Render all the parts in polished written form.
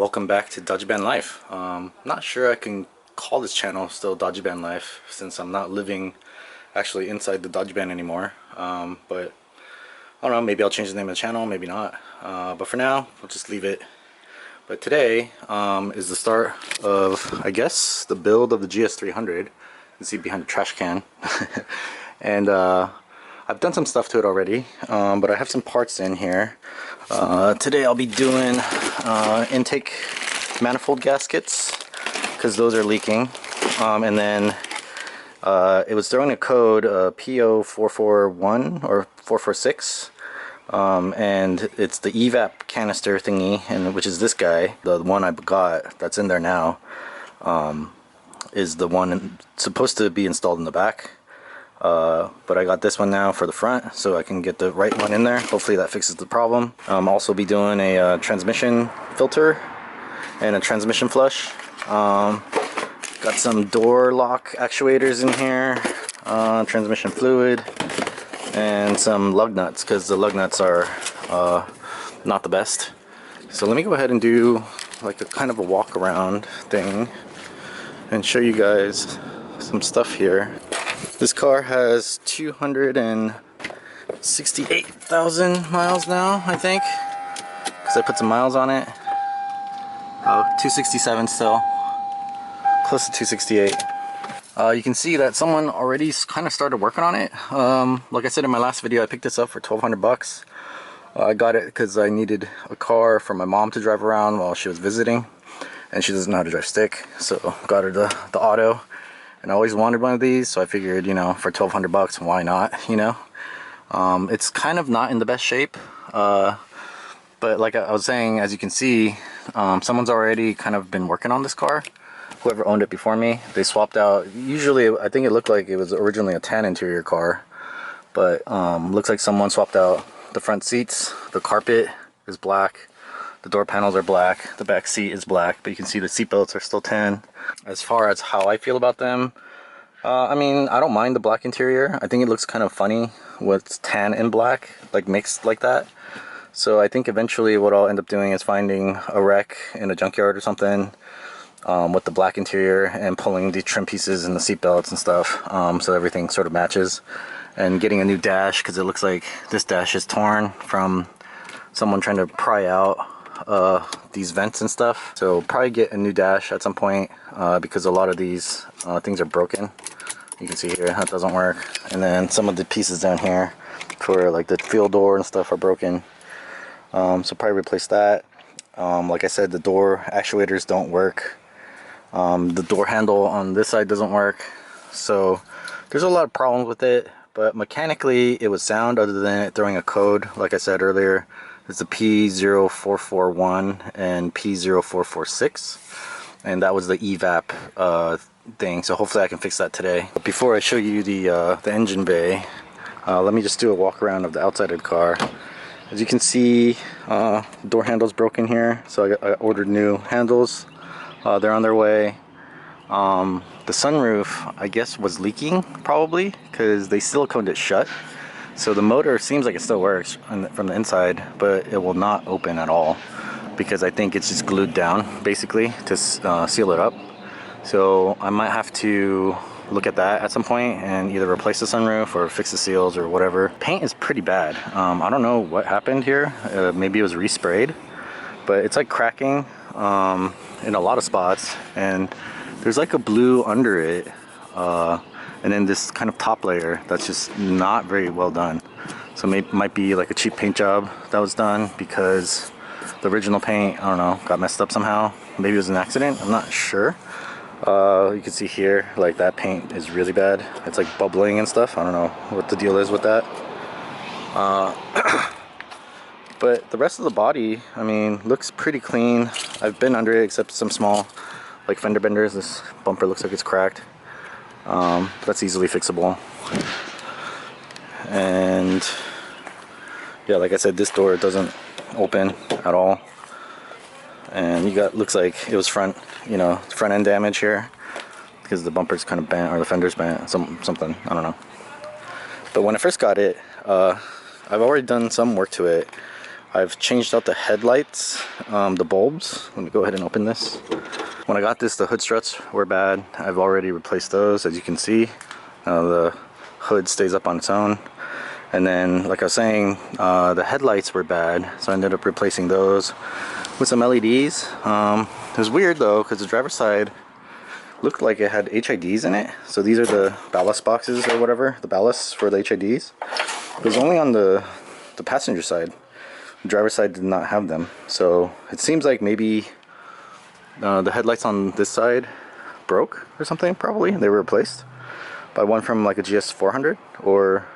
welcome back to Dodgy Band Life. Not sure I can call this channel still Dodgy Band Life since I'm not living actually inside the Dodgy Band anymore. But I don't know, maybe I'll change the name of the channel, maybe not. But for now, we'll just leave it. But today is the start of, I guess, the build of the GS300. You can see behind the trash can. And I've done some stuff to it already, but I have some parts in here. Today I'll be doing intake manifold gaskets because those are leaking, and then it was throwing a code PO441 or 446, and it's the evap canister thingy, and which is this guy. The one I got that's in there now is the one supposed to be installed in the back. But I got this one now for the front, so I can get the right one in there. Hopefully that fixes the problem. Also be doing a transmission filter and a transmission flush. Got some door lock actuators in here, transmission fluid, and some lug nuts, because the lug nuts are not the best. So let me go ahead and do like a kind of a walk around thing and show you guys some stuff here. This car has 268,000 miles now, I think, because I put some miles on it. 267 still, close to 268. You can see that someone already kind of started working on it. Like I said in my last video, I picked this up for 1,200 bucks. I got it because I needed a car for my mom to drive around while she was visiting, and she doesn't know how to drive stick, so got her the auto. And I always wanted one of these, so I figured, you know, for 1,200 bucks, why not, you know? It's kind of not in the best shape, but like I was saying, as you can see, someone's already kind of been working on this car. Whoever owned it before me, they swapped out. Usually, I think it looked like it was originally a tan interior car, but looks like someone swapped out the front seats. The carpet is black. The door panels are black, the back seat is black, but you can see the seat belts are still tan. As far as how I feel about them, I mean, I don't mind the black interior. I think it looks kind of funny with tan and black, like mixed like that. So I think eventually what I'll end up doing is finding a wreck in a junkyard or something with the black interior and pulling the trim pieces and the seat belts and stuff, so everything sort of matches. And getting a new dash, because it looks like this dash is torn from someone trying to pry out these vents and stuff. So probably get a new dash at some point, because a lot of these things are broken. You can see here that doesn't work, and then some of the pieces down here for like the fuel door and stuff are broken. So probably replace that. Like I said, the door actuators don't work. The door handle on this side doesn't work. So there's a lot of problems with it, but mechanically it was sound other than it throwing a code. Like I said earlier, it's a P0441 and P0446, and that was the evap thing. So hopefully I can fix that today. But before I show you the engine bay, let me just do a walk around of the outside of the car. As you can see, door handle's broken here, so I ordered new handles. They're on their way. The sunroof, I guess, was leaking probably because they siliconed it shut. So the motor seems like it still works from the inside, but it will not open at all because I think it's just glued down basically to seal it up. So I might have to look at that at some point and either replace the sunroof or fix the seals or whatever. Paint is pretty bad. I don't know what happened here. Maybe it was resprayed, but it's like cracking in a lot of spots, and there's like a blue under it. And then this kind of top layer that's just not very well done. So might be like a cheap paint job that was done because the original paint, I don't know, got messed up somehow. Maybe it was an accident, I'm not sure. You can see here, like that paint is really bad. It's like bubbling and stuff. I don't know what the deal is with that. But the rest of the body, I mean, looks pretty clean. I've been under it except some small like fender benders. This bumper looks like it's cracked. That's easily fixable. And yeah, like I said, this door doesn't open at all, and you got, looks like it was front end damage here because the bumper's kind of bent or the fender's bent, something, I don't know. But when I first got it, I've already done some work to it. I've changed out the headlights, the bulbs. Let me go ahead and open this. When I got this, the hood struts were bad. I've already replaced those, as you can see. The hood stays up on its own. And then, like I was saying, the headlights were bad, so I ended up replacing those with some LEDs. It was weird though, because the driver's side looked like it had HIDs in it. So these are the ballast boxes or whatever, the ballasts for the HIDs. It was only on the passenger side. The driver's side did not have them. So it seems like maybe the headlights on this side broke or something, probably. They were replaced by one from like a GS300, or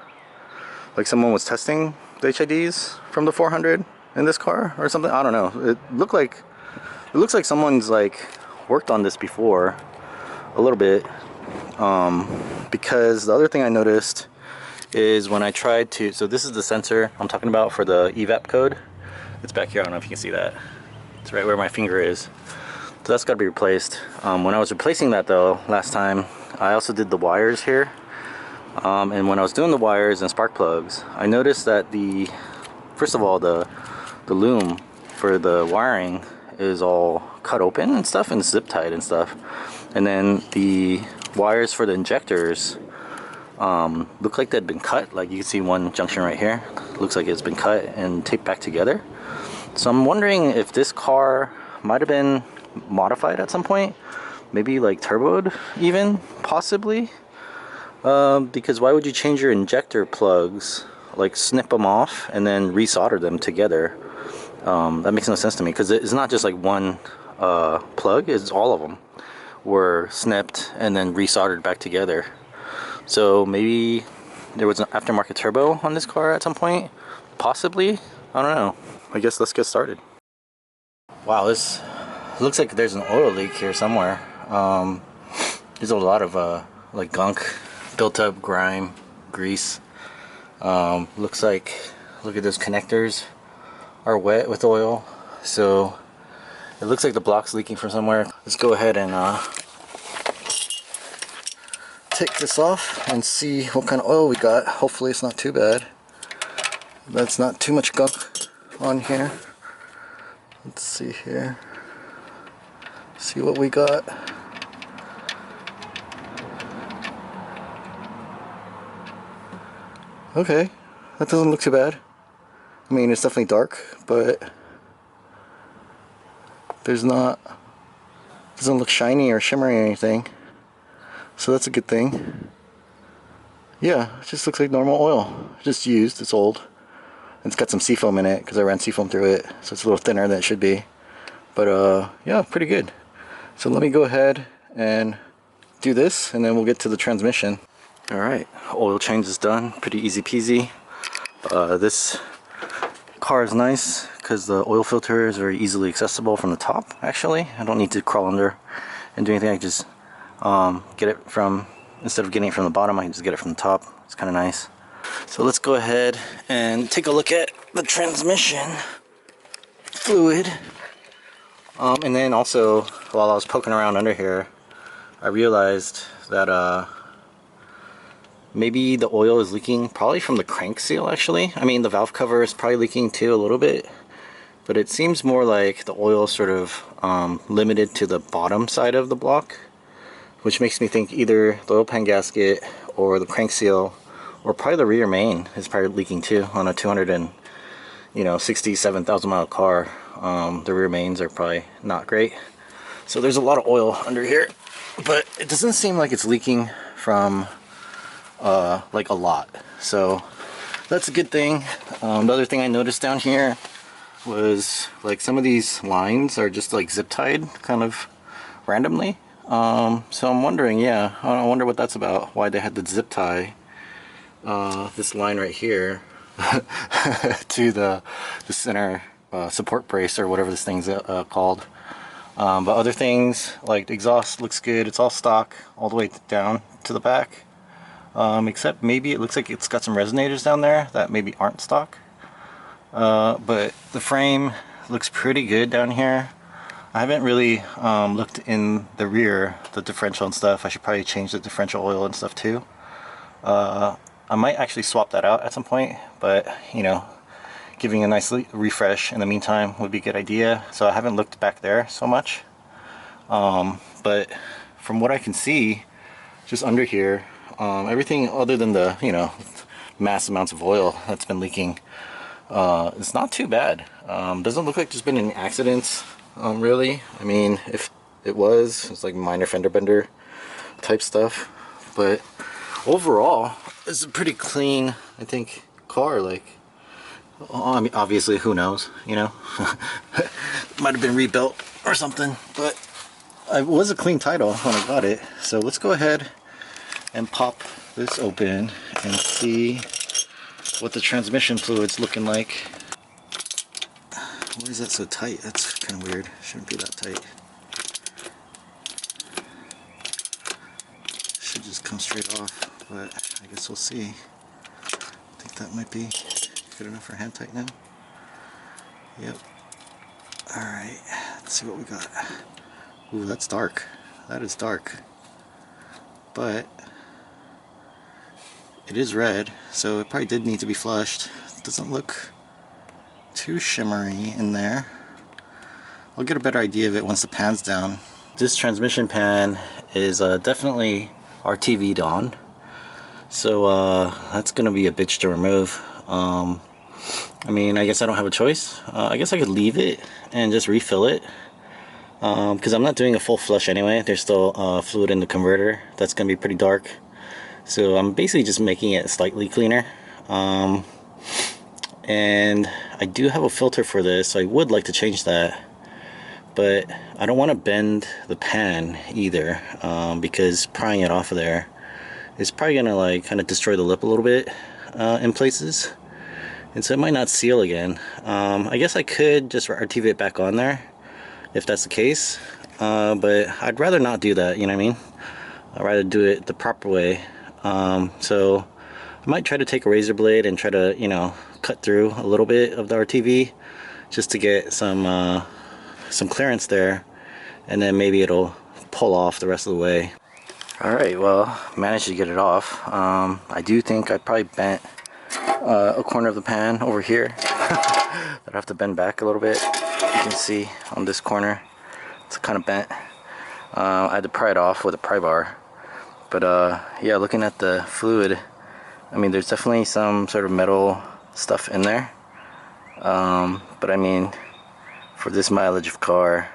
like someone was testing the HIDs from the 400 in this car or something. I don't know. It looks like someone's like worked on this before a little bit, because the other thing I noticed is when I tried to, so this is the sensor I'm talking about for the evap code. It's back here. I don't know if you can see that. It's right where my finger is. So that's got to be replaced. When I was replacing that though last time, I also did the wires here. And when I was doing the wires and spark plugs, I noticed that first of all, the loom for the wiring is all cut open and stuff and zip tied and stuff. And then the wires for the injectors look like they'd been cut. Like you can see one junction right here. Looks like it's been cut and taped back together. So I'm wondering if this car might have been modified at some point. Maybe like turboed even, possibly. Because why would you change your injector plugs, like snip them off and then resolder them together? That makes no sense to me, because it's not just like one plug, it's all of them were snipped and then resoldered back together. So maybe there was an aftermarket turbo on this car at some point, possibly. I don't know. I guess let's get started. Wow, this looks like there's an oil leak here somewhere. There's a lot of like gunk, built up grime, grease. Looks like, look at those connectors are wet with oil, so it looks like the block's leaking from somewhere. Let's go ahead and take this off and see what kind of oil we got. Hopefully it's not too bad. That's not too much gunk on here. Let's see here. See what we got. Okay, that doesn't look too bad. I mean, it's definitely dark, but doesn't look shiny or shimmery or anything. So that's a good thing. Yeah, it just looks like normal oil. Just used, it's old. And it's got some seafoam in it, because I ran seafoam through it, so it's a little thinner than it should be. But yeah, pretty good. So let me go ahead and do this, and then we'll get to the transmission. Alright, oil change is done, pretty easy peasy. This car is nice because the oil filter is very easily accessible from the top, actually. I don't need to crawl under and do anything. I can just get it from, instead of getting it from the bottom, I can just get it from the top. It's kind of nice. So let's go ahead and take a look at the transmission fluid. And then also, while I was poking around under here, I realized that maybe the oil is leaking, probably from the crank seal actually. I mean, the valve cover is probably leaking too a little bit, but it seems more like the oil is sort of limited to the bottom side of the block, which makes me think either the oil pan gasket or the crank seal, or probably the rear main is probably leaking too. On a 267,000 mile car, the rear mains are probably not great. So there's a lot of oil under here, but it doesn't seem like it's leaking from like a lot, so that's a good thing. The other thing I noticed down here was like some of these lines are just like zip tied kind of randomly, so I'm wondering, yeah, I wonder what that's about, why they had to zip tie this line right here to the center support brace or whatever this thing's called. But other things like the exhaust looks good, it's all stock all the way down to the back. Except maybe it looks like it's got some resonators down there that maybe aren't stock. But the frame looks pretty good down here. I haven't really looked in the rear, the differential and stuff. I should probably change the differential oil and stuff too. I might actually swap that out at some point, but you know, giving a nice refresh in the meantime would be a good idea. So I haven't looked back there so much, but from what I can see just under here, everything other than the, you know, mass amounts of oil that's been leaking, it's not too bad. Doesn't look like there's been any accidents, really. I mean, if it was, it's like minor fender bender type stuff, but overall it's a pretty clean, I think, car. Like, I mean, obviously, who knows, you know. Might have been rebuilt or something, but it was a clean title when I got it. So let's go ahead and pop this open and see what the transmission fluid's looking like. Why is that so tight? That's kind of weird. Shouldn't be that tight. Should just come straight off, but I guess we'll see. I think that might be good enough for hand tightening. Yep. Alright, let's see what we got. Ooh, that's dark. That is dark. But it is red, so it probably did need to be flushed. It doesn't look too shimmery in there. I'll get a better idea of it once the pan's down. This transmission pan is definitely RTV'd on, so that's gonna be a bitch to remove. I mean, I guess I don't have a choice. I guess I could leave it and just refill it, because I'm not doing a full flush anyway. There's still fluid in the converter that's gonna be pretty dark, so I'm basically just making it slightly cleaner. And I do have a filter for this, so I would like to change that, but I don't want to bend the pan either, because prying it off of there is probably gonna like kind of destroy the lip a little bit in places, and so it might not seal again. I guess I could just RTV it back on there if that's the case, but I'd rather not do that, you know what I mean? I'd rather do it the proper way. So I might try to take a razor blade and try to, you know, cut through a little bit of the RTV just to get some clearance there, and then maybe it'll pull off the rest of the way. Alright, well, managed to get it off. I do think I probably bent a corner of the pan over here. I'd have to bend back a little bit. You can see on this corner it's kind of bent. I had to pry it off with a pry bar, but yeah, looking at the fluid, I mean, there's definitely some sort of metal stuff in there, but I mean, for this mileage of car,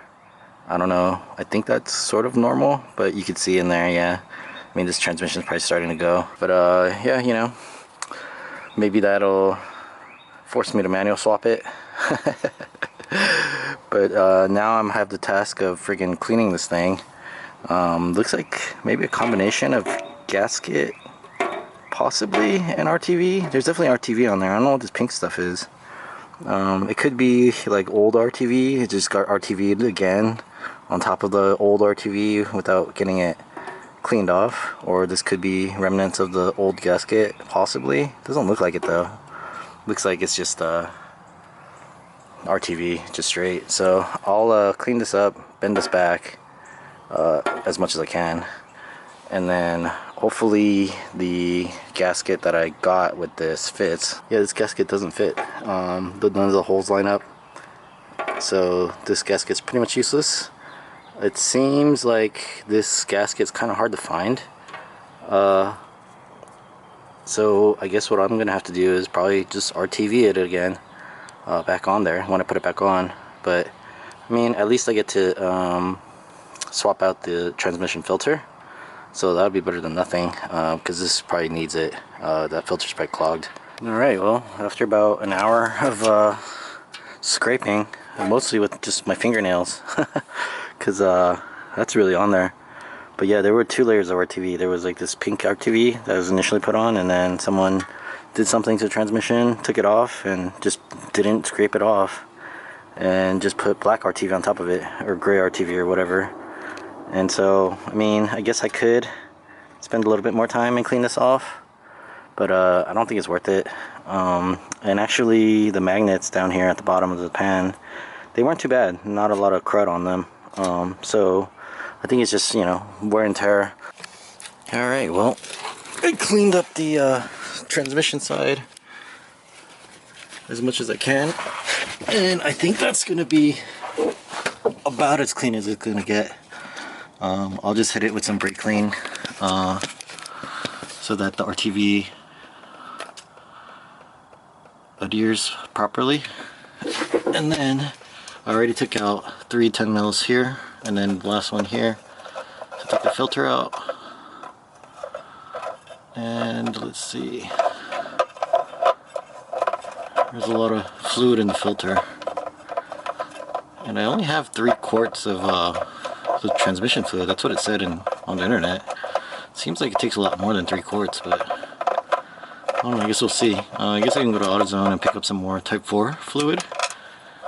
I don't know, I think that's sort of normal, but you could see in there, yeah, I mean, this transmission's probably starting to go, but yeah, you know, maybe that'll force me to manual swap it. But now I have the task of friggin' cleaning this thing. Looks like maybe a combination of gasket, possibly an RTV. There's definitely RTV on there. I don't know what this pink stuff is. It could be like old RTV. It just got RTV'd again on top of the old RTV without getting it cleaned off. Or this could be remnants of the old gasket, possibly. Doesn't look like it though. Looks like it's just RTV, just straight. So I'll clean this up, bend this back as much as I can, and then hopefully the gasket that I got with this fits. Yeah, this gasket doesn't fit. None of the holes line up, so this gasket's pretty much useless. It seems like this gasket's kind of hard to find, so I guess what I'm gonna have to do is probably just RTV it again back on there when I put it back on. But I mean, at least I get to swap out the transmission filter, so that would be better than nothing, because this probably needs it. That filter's probably clogged. Alright, well, after about an hour of scraping, mostly with just my fingernails, because that's really on there. But yeah, there were two layers of RTV. There was like this pink RTV that was initially put on, and then someone did something to the transmission, took it off, and just didn't scrape it off, and just put black RTV on top of it, or gray RTV or whatever. And so, I mean, I guess I could spend a little bit more time and clean this off, but I don't think it's worth it. And actually, the magnets down here at the bottom of the pan, they weren't too bad. Not a lot of crud on them. So I think it's just, you know, wear and tear. Alright, well, I cleaned up the transmission side. as much as I can, and I think that's gonna be about as clean as it's gonna get. I'll just hit it with some brake clean so that the RTV adheres properly. And then I already took out 3 10 mils here, and then the last one here. So I took the filter out, and let's see, there's a lot of fluid in the filter, and I only have 3 quarts of the transmission fluid. That's what it said on the internet. It seems like it takes a lot more than 3 quarts, but I don't know, I guess we'll see. I guess I can go to AutoZone and pick up some more Type 4 fluid,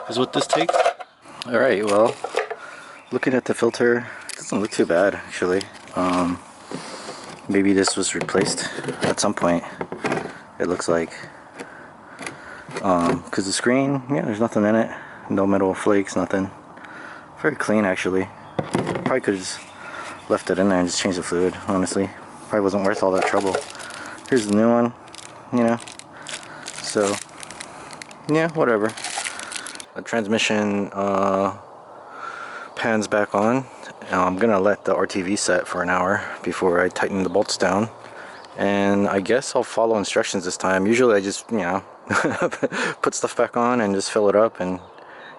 is what this takes. Alright, well, looking at the filter, it doesn't look too bad actually. Maybe this was replaced at some point, it looks like. Because the screen, yeah, there's nothing in it. No metal flakes, nothing. Very clean actually. Probably could have just left it in there and just changed the fluid, honestly. Probably wasn't worth all that trouble. Here's the new one, you know. So, yeah, whatever. The transmission pan's back on. I'm gonna let the RTV set for an hour before I tighten the bolts down, and I guess I'll follow instructions this time. Usually I just, you know, put stuff back on and just fill it up and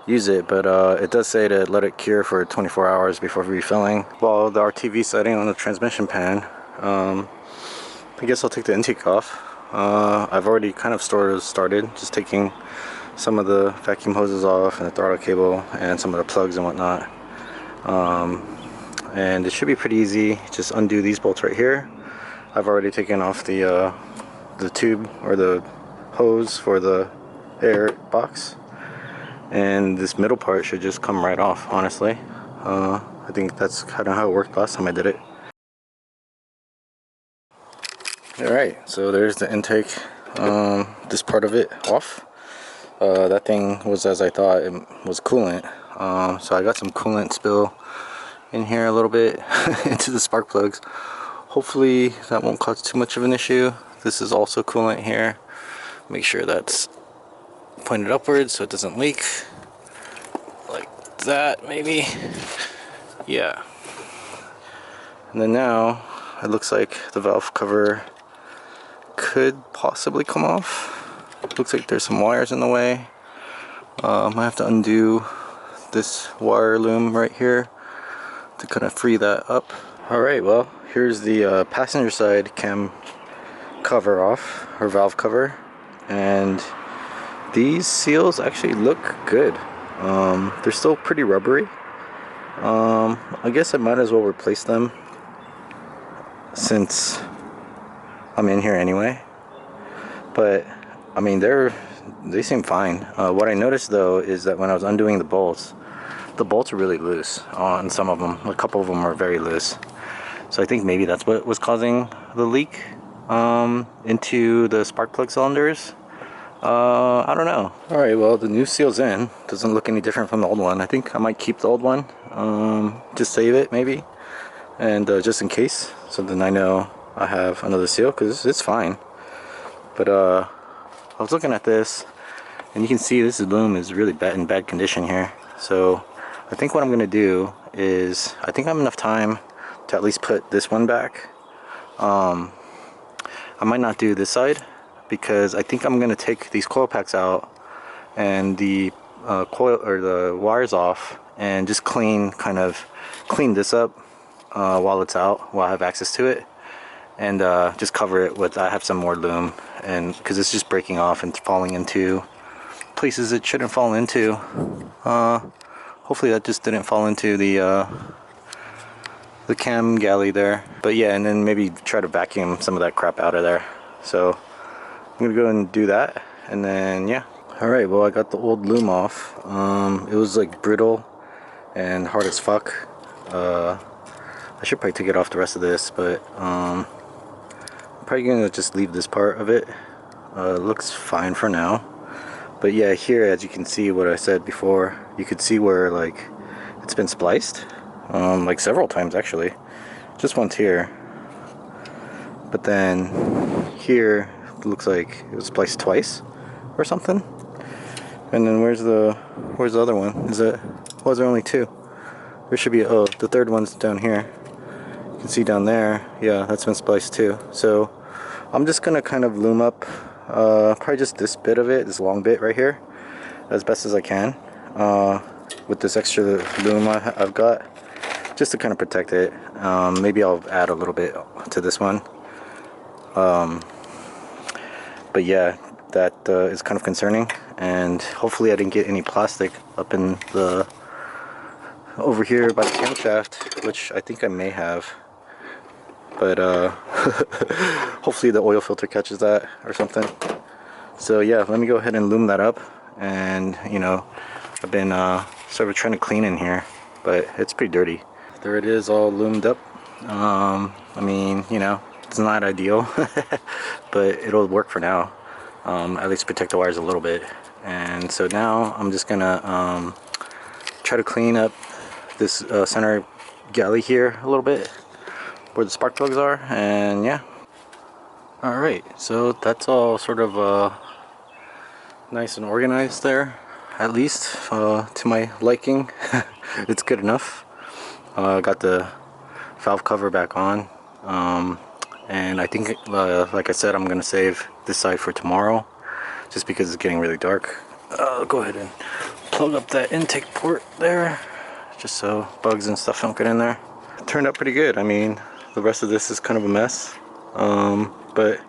use it, but it does say to let it cure for 24 hours before refilling. While the RTV setting on the transmission pan, I guess I'll take the intake off. I've already kind of started just taking some of the vacuum hoses off and the throttle cable and some of the plugs and whatnot. And it should be pretty easy. Just undo these bolts right here. I've already taken off the tube or the hose for the air box, and this middle part should just come right off, honestly. I think that's kind of how it worked last time I did it. Alright, so there's the intake, this part of it off. That thing was as I thought, it was coolant. So I got some coolant spill in here a little bit into the spark plugs. Hopefully that won't cause too much of an issue. This is also coolant here. Make sure that's pointed upwards so it doesn't leak. Like that, maybe. Yeah. And then now it looks like the valve cover could possibly come off. Looks like there's some wires in the way. I have to undo this wire loom right here to kind of free that up. Alright, well, here's the passenger side cam cover off, or valve cover, and these seals actually look good. They're still pretty rubbery. I guess I might as well replace them since I'm in here anyway, but I mean they seem fine. What I noticed though is that when I was undoing the bolts are really loose on some of them. A couple of them are very loose, so I think maybe that's what was causing the leak into the spark plug cylinders. I don't know. Alright, well, the new seal's in. Doesn't look any different from the old one. I think I might keep the old one, just save it maybe, and just in case, so then I know I have another seal, because it's fine. But I was looking at this, and you can see this loom is really in bad condition here. So I think what I'm gonna do is, I think I have enough time to at least put this one back. I might not do this side, because I think I'm gonna take these coil packs out and the coil or the wires off, and just clean this up while it's out, while I have access to it, and just cover it with, I have some more loom, and because it's just breaking off and falling into places it shouldn't fall into. Hopefully that just didn't fall into the cam galley there. But yeah, and then maybe try to vacuum some of that crap out of there. So I'm gonna go and do that, and then yeah. Alright, well, I got the old loom off. It was like brittle and hard as fuck. I should probably take it off the rest of this, but I'm probably gonna just leave this part of it. Looks fine for now. But yeah, here, as you can see, what I said before, you could see where like it's been spliced, like several times actually. Just once here, but then here it looks like it was spliced twice or something. And then where's the other one? Is it, was there only two? There should be, oh, the third one's down here. You can see down there, yeah, that's been spliced too. So I'm just gonna kind of loom up probably just this bit of it, this long bit right here, as best as I can with this extra loom I've got, just to kind of protect it. Maybe I'll add a little bit to this one, but yeah, that is kind of concerning. And hopefully I didn't get any plastic up in the over here by the camshaft, which I think I may have, but hopefully the oil filter catches that or something. So yeah, let me go ahead and loom that up. And you know, I've been sort of trying to clean in here, but it's pretty dirty. There it is, all loomed up. I mean, you know, it's not ideal, but it'll work for now. At least protect the wires a little bit. And so now I'm just gonna try to clean up this center galley here a little bit where the spark plugs are. And yeah, alright, so that's all sort of nice and organized there, at least to my liking. It's good enough. Got the valve cover back on, and I think like I said, I'm gonna save this side for tomorrow just because it's getting really dark. I'll go ahead and plug up that intake port there just so bugs and stuff don't get in there. It turned out pretty good. I mean, the rest of this is kind of a mess, but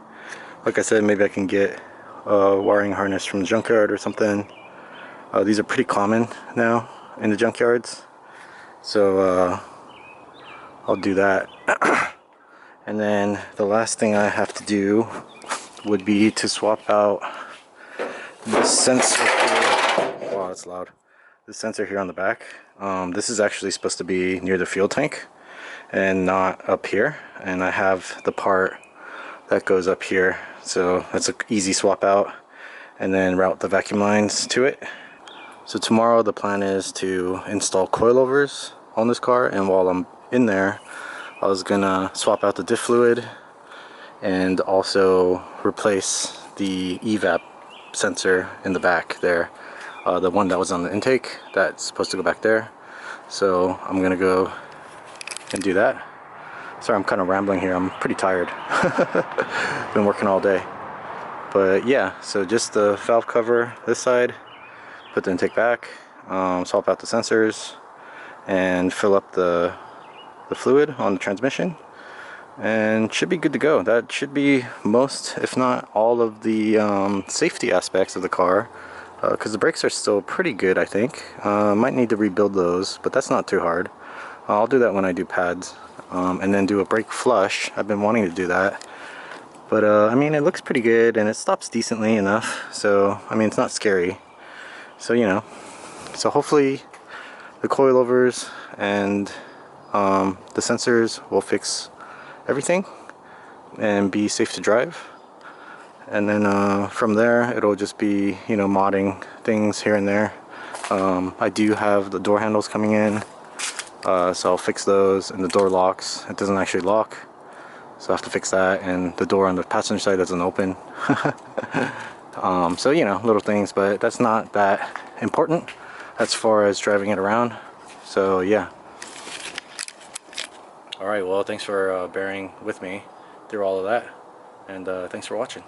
like I said, maybe I can get a wiring harness from the junkyard or something. These are pretty common now in the junkyards, so I'll do that. And then the last thing I have to do would be to swap out the sensor here. Wow, that's loud. The sensor here on the back. This is actually supposed to be near the fuel tank and not up here, and I have the part that goes up here, so that's an easy swap out, and then route the vacuum lines to it. So tomorrow the plan is to install coilovers on this car, and while I'm in there I was gonna swap out the diff fluid and also replace the evap sensor in the back there, the one that was on the intake that's supposed to go back there. So I'm gonna go and do that. Sorry, I'm kind of rambling here, I'm pretty tired. Been working all day. But yeah, so just the valve cover this side, put the intake back, swap out the sensors, and fill up the fluid on the transmission, and should be good to go. That should be most, if not all, of the safety aspects of the car, because the brakes are still pretty good, I think. Might need to rebuild those, but that's not too hard. I'll do that when I do pads, and then do a brake flush. I've been wanting to do that, but I mean, it looks pretty good and it stops decently enough, so I mean, it's not scary. So you know, so hopefully the coilovers and the sensors will fix everything and be safe to drive. And then from there it'll just be, you know, modding things here and there. I do have the door handles coming in, so I'll fix those, and the door locks. It doesn't actually lock, so I have to fix that, and the door on the passenger side doesn't open. So you know, little things, but that's not that important as far as driving it around. So yeah. Alright, well, thanks for bearing with me through all of that, and thanks for watching.